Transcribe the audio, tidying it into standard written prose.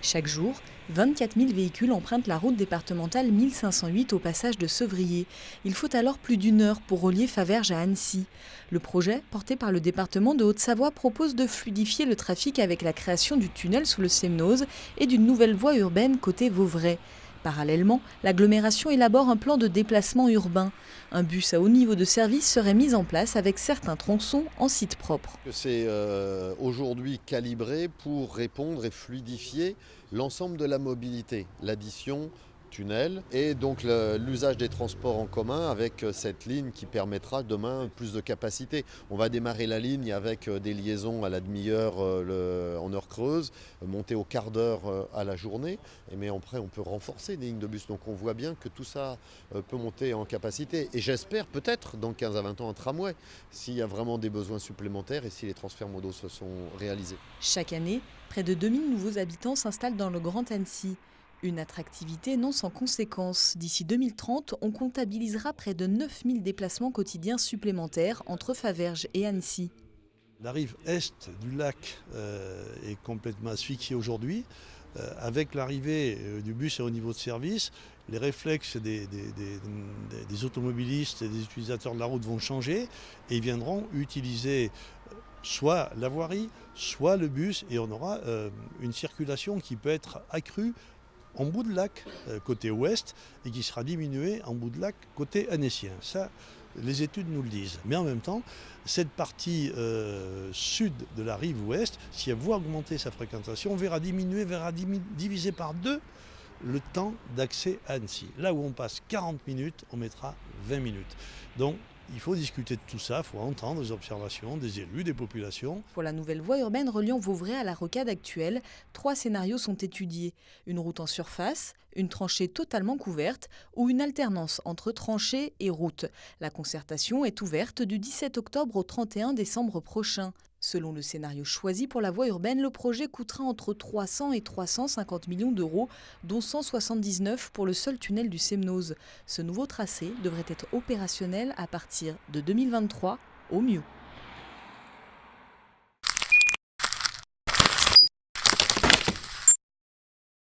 Chaque jour, 24 000 véhicules empruntent la route départementale 1508 au passage de Sevrier. Il faut alors plus d'une heure pour relier Faverges à Annecy. Le projet, porté par le département de Haute-Savoie, propose de fluidifier le trafic avec la création du tunnel sous le Semnoz et d'une nouvelle voie urbaine côté Vauvray. Parallèlement, l'agglomération élabore un plan de déplacement urbain. Un bus à haut niveau de service serait mis en place avec certains tronçons en site propre. C'est aujourd'hui calibré pour répondre et fluidifier l'ensemble de la mobilité, l'addition tunnel et donc l'usage des transports en commun avec cette ligne qui permettra demain plus de capacité. On va démarrer la ligne avec des liaisons à la demi-heure en heure creuse, monter au quart d'heure à la journée, mais après on peut renforcer les lignes de bus. Donc on voit bien que tout ça peut monter en capacité et j'espère peut-être dans 15 à 20 ans un tramway s'il y a vraiment des besoins supplémentaires et si les transferts modaux se sont réalisés. Chaque année, près de 2000 nouveaux habitants s'installent dans le Grand Annecy. Une attractivité non sans conséquences. D'ici 2030, on comptabilisera près de 9000 déplacements quotidiens supplémentaires entre Faverges et Annecy. La rive est du lac est complètement asphyxiée aujourd'hui. Avec l'arrivée du bus à haut niveau de service, les réflexes des automobilistes et des utilisateurs de la route vont changer et ils viendront utiliser soit la voirie, soit le bus et on aura une circulation qui peut être accrue en bout de lac côté ouest et qui sera diminuée en bout de lac côté annécien. Ça, les études nous le disent. Mais en même temps, cette partie sud de la rive ouest, si elle voit augmenter sa fréquentation, verra diviser par 2 le temps d'accès à Annecy. Là où on passe 40 minutes, on mettra 20 minutes. Donc, il faut discuter de tout ça, il faut entendre les observations des élus, des populations. Pour la nouvelle voie urbaine reliant Vauvray à la rocade actuelle, 3 scénarios sont étudiés. Une route en surface, une tranchée totalement couverte ou une alternance entre tranchée et route. La concertation est ouverte du 17 octobre au 31 décembre prochain. Selon le scénario choisi pour la voie urbaine, le projet coûtera entre 300 et 350 millions d'euros, dont 179 pour le seul tunnel du Semnoz. Ce nouveau tracé devrait être opérationnel à partir de 2023 au mieux.